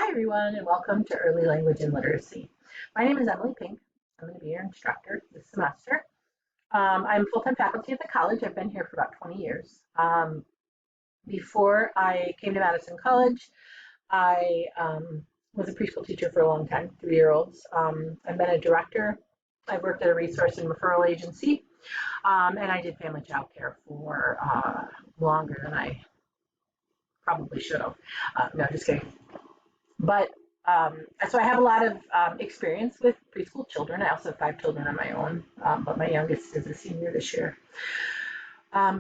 Hi everyone and welcome to Early Language and Literacy. My name is Emily Pink. I'm going to be your instructor this semester. I'm full-time faculty at the college. I've been here for about 20 years. Before I came to Madison College, I was a preschool teacher for a long time, 3-year-olds. I've been a director. I worked at a resource and referral agency, and I did family child care for longer than I probably should have. No, just kidding. But so I have a lot of experience with preschool children. I also have 5 children on my own, but my youngest is a senior this year.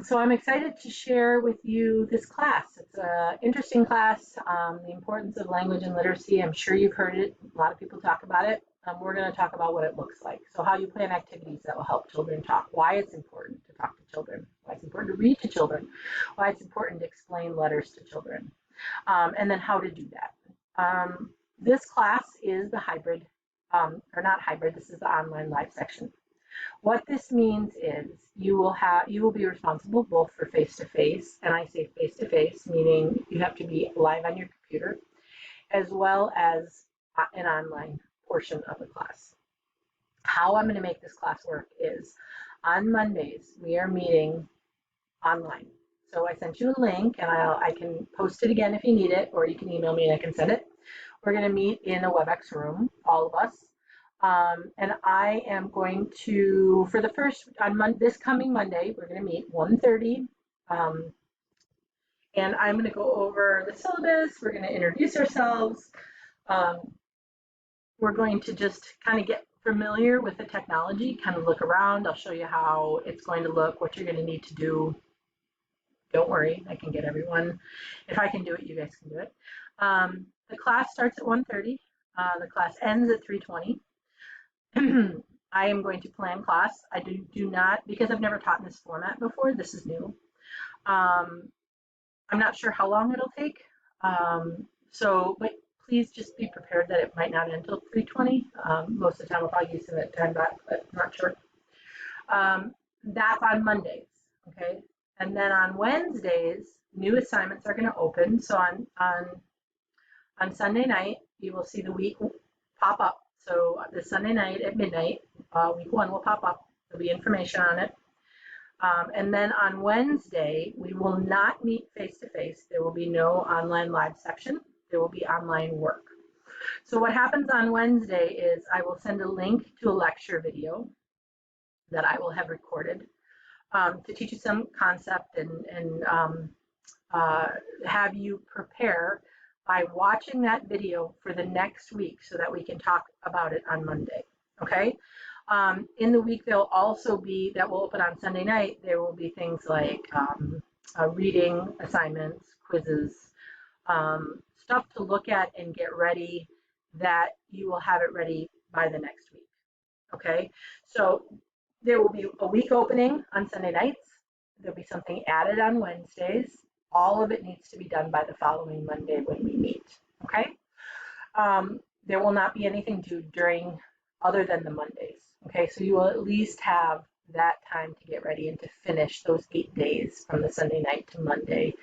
So I'm excited to share with you this class. It's an interesting class, the importance of language and literacy. I'm sure you've heard it. A lot of people talk about it. We're going to talk about what it looks like. So how you plan activities that will help children talk, why it's important to talk to children, why it's important to read to children, why it's important to explain letters to children, and then how to do that. This class is the hybrid, or not hybrid, this is the online live section. What this means is you will be responsible both for face-to-face, and I say face-to-face, meaning you have to be live on your computer, as well as an online portion of the class. How I'm going to make this class work is on Mondays, we are meeting online. So I sent you a link, and I can post it again if you need it, or you can email me and I can send it. We're going to meet in a WebEx room, all of us. And I am going to, for the first, on this coming Monday, we're going to meet 1:30. And I'm going to go over the syllabus. We're going to introduce ourselves. We're going to just kind of get familiar with the technology, kind of look around. I'll show you how it's going to look, what you're going to need to do. Don't worry, I can get everyone. If I can do it, you guys can do it. The class starts at 1:30. The class ends at 3:20. I am going to plan class. I do not, because I've never taught in this format before, this is new. I'm not sure how long it'll take. But please just be prepared that it might not end until 3:20. Most of the time we'll probably use some time back, but I'm not sure. That's on Mondays, okay? And then on Wednesdays, new assignments are going to open. So on Sunday night, you will see the week pop up. So this Sunday night at midnight, week 1 will pop up. There'll be information on it. And then on Wednesday, we will not meet face-to-face. There will be no online live section. There will be online work. So what happens on Wednesday is I will send a link to a lecture video that I will have recorded to teach you some concept and have you prepare by watching that video for the next week so that we can talk about it on Monday, okay? In the week, there'll also be, that will open on Sunday night, there will be things like reading assignments, quizzes, stuff to look at and get ready that you will have it ready by the next week, okay? So there will be a week opening on Sunday nights. There'll be something added on Wednesdays. All of it needs to be done by the following Monday when we meet, okay? There will not be anything due during other than the Mondays, okay? So you will at least have that time to get ready and to finish those 8 days from the Sunday night to Monday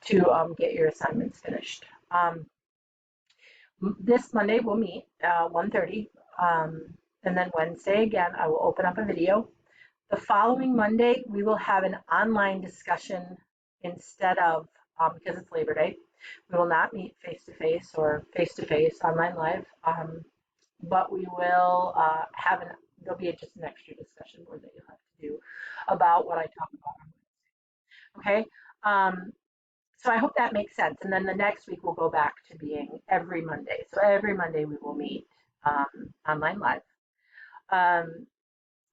to get your assignments finished. This Monday we'll meet 1:30. And then Wednesday, again, I will open up a video. The following Monday, we will have an online discussion instead of, because it's Labor Day, we will not meet face-to-face or face-to-face online live, but we will there'll be just an extra discussion board that you'll have to do about what I talk about on Wednesday. Okay? So I hope that makes sense. And then the next week we'll go back to being every Monday. So every Monday we will meet online live.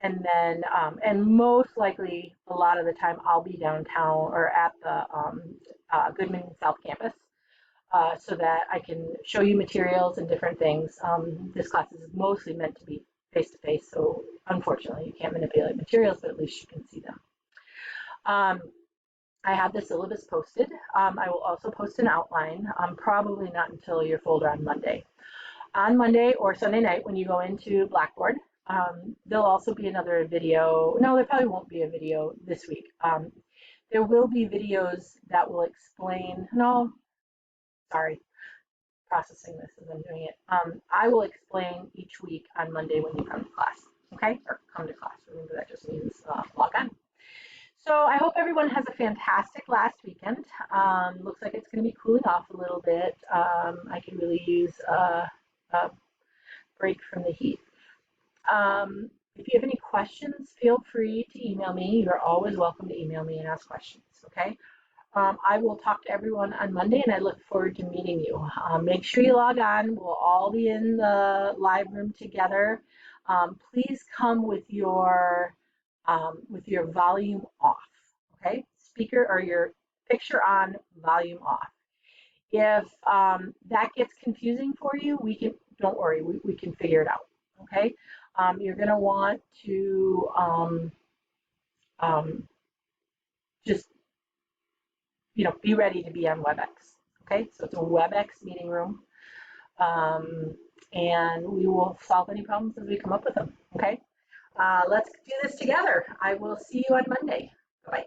And then, and most likely, a lot of the time, I'll be downtown or at the Goodman South Campus so that I can show you materials and different things. This class is mostly meant to be face-to-face, so unfortunately, you can't manipulate materials, but at least you can see them. I have the syllabus posted. I will also post an outline, probably not until your folder on Monday. On Monday or Sunday night, when you go into Blackboard, there'll also be another video. No, there probably won't be a video this week. There will be videos that will explain, no, sorry, processing this as I'm doing it. I will explain each week on Monday when you come to class, okay? Or come to class. Remember, that just means log on. So I hope everyone has a fantastic last weekend. Looks like it's going to be cooling off a little bit. I could really use a break from the heat. If you have any questions, feel free to email me. You're always welcome to email me and ask questions, okay? I will talk to everyone on Monday, and I look forward to meeting you. Make sure you log on. We'll all be in the live room together. Please come with your volume off, okay? Speaker or your picture on, volume off. If that gets confusing for you, don't worry, we can figure it out, okay? You're going to want to just be ready to be on WebEx. Okay, so it's a WebEx meeting room, and we will solve any problems as we come up with them. Okay, let's do this together. I will see you on Monday. Bye.